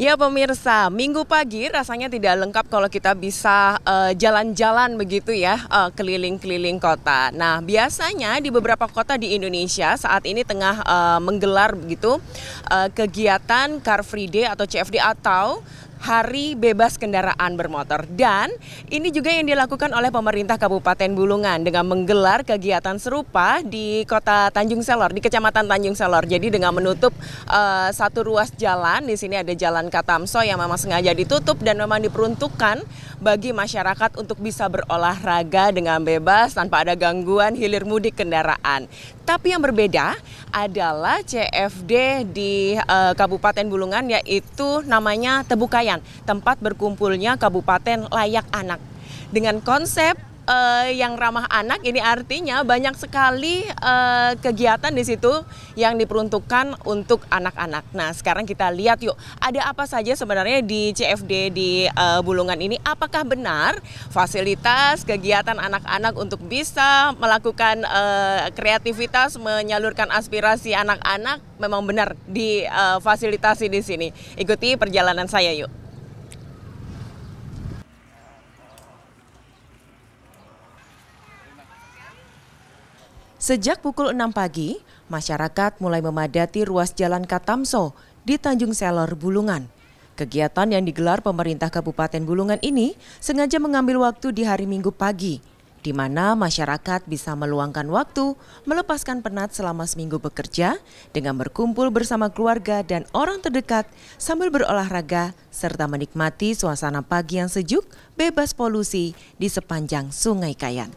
Ya pemirsa, minggu pagi rasanya tidak lengkap kalau kita bisa jalan-jalan begitu ya, keliling-keliling kota. Nah biasanya di beberapa kota di Indonesia saat ini tengah menggelar begitu kegiatan Car Free Day atau CFD atau Hari Bebas Kendaraan Bermotor. Dan ini juga yang dilakukan oleh pemerintah Kabupaten Bulungan dengan menggelar kegiatan serupa di kota Tanjung Selor, di Kecamatan Tanjung Selor. Jadi dengan menutup satu ruas jalan, di sini ada Jalan Katamso yang memang sengaja ditutup dan memang diperuntukkan bagi masyarakat untuk bisa berolahraga dengan bebas tanpa ada gangguan hilir mudik kendaraan. Tapi yang berbeda adalah CFD di Kabupaten Bulungan, yaitu namanya Tebukayan, tempat berkumpulnya Kabupaten Layak Anak. Dengan konsep yang ramah anak, ini artinya banyak sekali kegiatan di situ yang diperuntukkan untuk anak-anak. Nah, sekarang kita lihat yuk, ada apa saja sebenarnya di CFD di Bulungan ini? Apakah benar fasilitas kegiatan anak-anak untuk bisa melakukan kreativitas, menyalurkan aspirasi anak-anak memang benar difasilitasi di sini? Ikuti perjalanan saya yuk. Sejak pukul 6 pagi, masyarakat mulai memadati ruas Jalan Katamso di Tanjung Selor, Bulungan. Kegiatan yang digelar pemerintah Kabupaten Bulungan ini sengaja mengambil waktu di hari Minggu pagi, di mana masyarakat bisa meluangkan waktu, melepaskan penat selama seminggu bekerja dengan berkumpul bersama keluarga dan orang terdekat sambil berolahraga serta menikmati suasana pagi yang sejuk, bebas polusi di sepanjang Sungai Kayan.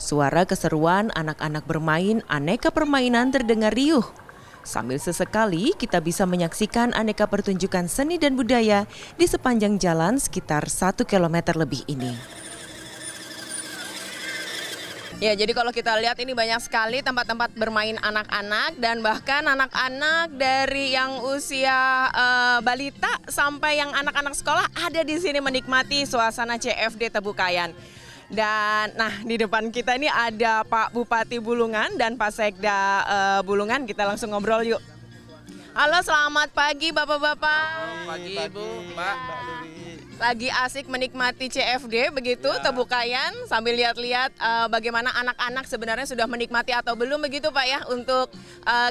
Suara keseruan anak-anak bermain aneka permainan terdengar riuh. Sambil sesekali kita bisa menyaksikan aneka pertunjukan seni dan budaya di sepanjang jalan sekitar 1 km lebih ini. Ya, jadi kalau kita lihat ini banyak sekali tempat-tempat bermain anak-anak dan bahkan anak-anak dari yang usia balita sampai yang anak-anak sekolah ada di sini menikmati suasana CFD Tebukayan. Dan nah di depan kita ini ada Pak Bupati Bulungan dan Pak Sekda Bulungan, kita langsung ngobrol yuk. Halo, selamat pagi Bapak-bapak. Pagi Ibu, Mbak. Lagi asik menikmati CFD begitu ya. Tebukayan sambil lihat-lihat bagaimana anak-anak sebenarnya sudah menikmati atau belum begitu Pak ya untuk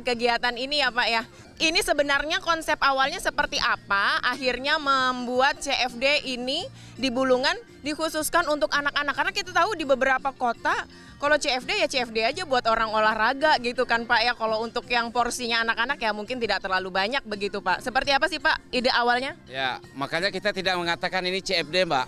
kegiatan ini ya Pak ya. Ini sebenarnya konsep awalnya seperti apa? Akhirnya membuat CFD ini di Bulungan dikhususkan untuk anak-anak. Karena kita tahu di beberapa kota kalau CFD ya CFD aja buat orang olahraga gitu kan Pak ya. Kalau untuk yang porsinya anak-anak ya mungkin tidak terlalu banyak begitu Pak. Seperti apa sih Pak ide awalnya? Ya, makanya kita tidak mengatakan ini CFD Mbak.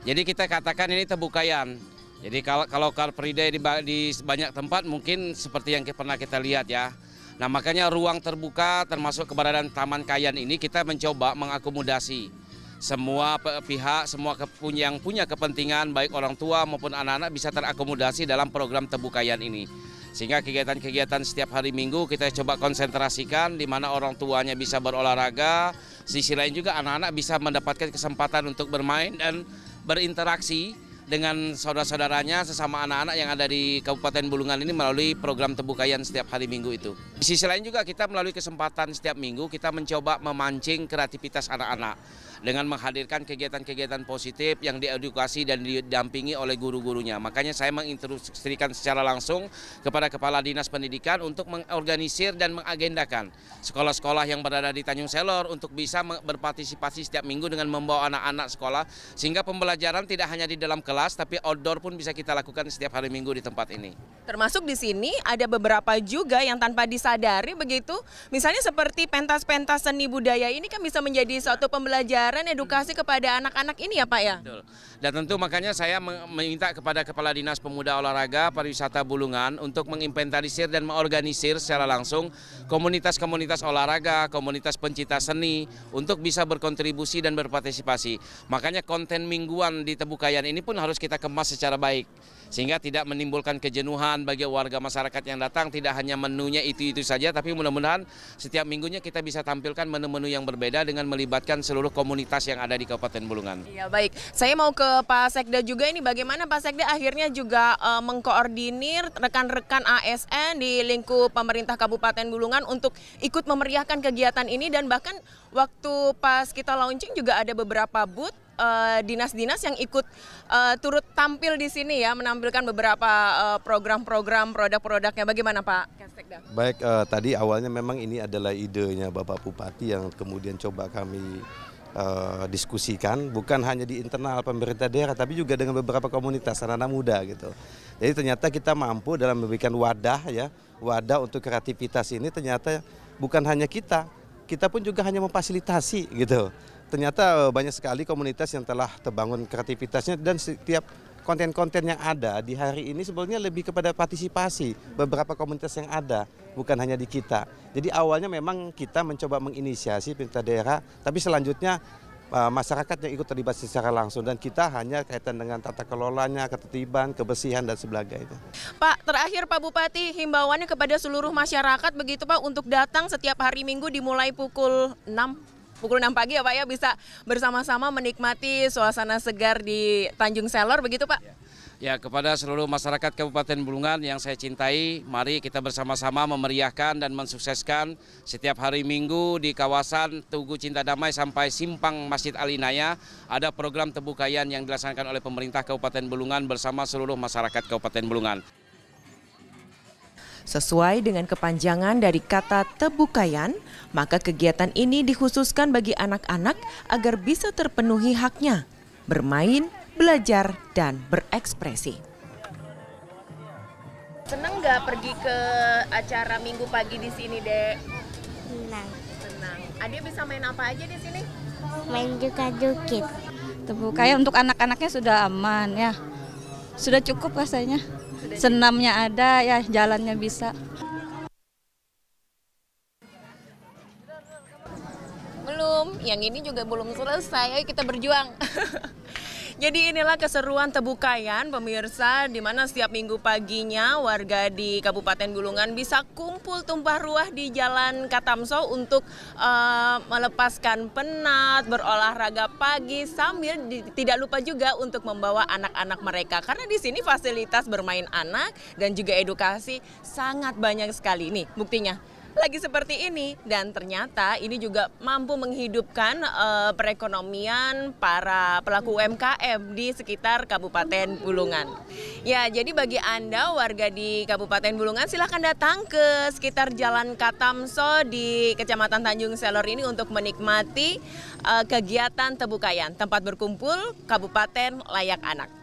Jadi kita katakan ini Tebukayan. Jadi kalau Car Free Day di banyak tempat mungkin seperti yang pernah kita lihat ya. Nah makanya ruang terbuka termasuk keberadaan Taman Kayan ini kita mencoba mengakomodasi semua pihak, semua yang punya kepentingan baik orang tua maupun anak-anak bisa terakomodasi dalam program Tebukayan ini. Sehingga kegiatan-kegiatan setiap hari Minggu kita coba konsentrasikan di mana orang tuanya bisa berolahraga, sisi lain juga anak-anak bisa mendapatkan kesempatan untuk bermain dan berinteraksi dengan saudara-saudaranya sesama anak-anak yang ada di Kabupaten Bulungan ini melalui program Tebukayan setiap hari Minggu itu. Di sisi lain juga kita melalui kesempatan setiap minggu kita mencoba memancing kreativitas anak-anak dengan menghadirkan kegiatan-kegiatan positif yang diedukasi dan didampingi oleh guru-gurunya. Makanya saya menginstruksikan secara langsung kepada Kepala Dinas Pendidikan untuk mengorganisir dan mengagendakan sekolah-sekolah yang berada di Tanjung Selor untuk bisa berpartisipasi setiap minggu dengan membawa anak-anak sekolah sehingga pembelajaran tidak hanya di dalam kelas tapi outdoor pun bisa kita lakukan setiap hari Minggu di tempat ini. Termasuk di sini ada beberapa juga yang tanpa disadari begitu, misalnya seperti pentas-pentas seni budaya ini kan bisa menjadi suatu pembelajaran edukasi kepada anak-anak ini ya Pak ya? Betul. Dan tentu makanya saya meminta kepada Kepala Dinas Pemuda Olahraga Pariwisata Bulungan untuk menginventarisir dan mengorganisir secara langsung komunitas-komunitas olahraga, komunitas pencinta seni untuk bisa berkontribusi dan berpartisipasi. Makanya konten mingguan di Tebukayan ini pun harus kita kemas secara baik. Sehingga tidak menimbulkan kejenuhan bagi warga masyarakat yang datang, tidak hanya menunya itu-itu saja, tapi mudah-mudahan setiap minggunya kita bisa tampilkan menu-menu yang berbeda dengan melibatkan seluruh komunitas yang ada di Kabupaten Bulungan. Iya baik, saya mau ke ke Pak Sekda juga ini, bagaimana Pak Sekda akhirnya juga mengkoordinir rekan-rekan ASN di lingkup pemerintah Kabupaten Bulungan untuk ikut memeriahkan kegiatan ini, dan bahkan waktu pas kita launching juga ada beberapa booth dinas-dinas yang ikut turut tampil di sini ya, menampilkan beberapa program-program produk-produknya. Bagaimana Pak Sekda? Baik, tadi awalnya memang ini adalah idenya Bapak Bupati yang kemudian coba kami diskusikan, bukan hanya di internal pemerintah daerah tapi juga dengan beberapa komunitas anak-anak muda gitu. Jadi ternyata kita mampu dalam memberikan wadah untuk kreativitas ini. Ternyata bukan hanya kita pun juga hanya memfasilitasi gitu. Ternyata banyak sekali komunitas yang telah terbangun kreativitasnya, dan setiap konten-konten yang ada di hari ini sebenarnya lebih kepada partisipasi beberapa komunitas yang ada, bukan hanya di kita. Jadi awalnya memang kita mencoba menginisiasi pemerintah daerah, tapi selanjutnya masyarakat yang ikut terlibat secara langsung, dan kita hanya kaitan dengan tata kelolanya, ketertiban, kebersihan dan sebagainya. Pak, terakhir Pak Bupati, himbauannya kepada seluruh masyarakat begitu Pak untuk datang setiap hari Minggu dimulai pukul 6 pagi ya Pak ya, bisa bersama-sama menikmati suasana segar di Tanjung Selor begitu Pak? Ya, kepada seluruh masyarakat Kabupaten Bulungan yang saya cintai, mari kita bersama-sama memeriahkan dan mensukseskan setiap hari Minggu di kawasan Tugu Cinta Damai sampai Simpang Masjid Alinaya. Ada program Tebukayan yang dilaksanakan oleh pemerintah Kabupaten Bulungan bersama seluruh masyarakat Kabupaten Bulungan. Sesuai dengan kepanjangan dari kata Tebukayan, maka kegiatan ini dikhususkan bagi anak-anak agar bisa terpenuhi haknya, bermain, belajar, dan berekspresi. Senang nggak pergi ke acara Minggu pagi di sini, Dek? Senang. Adik bisa main apa aja di sini? Main juga jukit. Tebukayan untuk anak-anaknya sudah aman ya. Sudah cukup rasanya. Senamnya ada ya, jalannya bisa. Belum, yang ini juga belum selesai, ayo kita berjuang. Jadi inilah keseruan Tebukayan pemirsa, di mana setiap minggu paginya warga di Kabupaten Bulungan bisa kumpul tumpah ruah di Jalan Katamso untuk melepaskan penat, berolahraga pagi, sambil tidak lupa juga untuk membawa anak-anak mereka. Karena di sini fasilitas bermain anak dan juga edukasi sangat banyak sekali. Nih buktinya. Lagi seperti ini, dan ternyata ini juga mampu menghidupkan perekonomian para pelaku UMKM di sekitar Kabupaten Bulungan. Ya, jadi bagi Anda warga di Kabupaten Bulungan silahkan datang ke sekitar Jalan Katamso di Kecamatan Tanjung Selor ini untuk menikmati kegiatan Tebukayan, tempat berkumpul Kabupaten Layak Anak.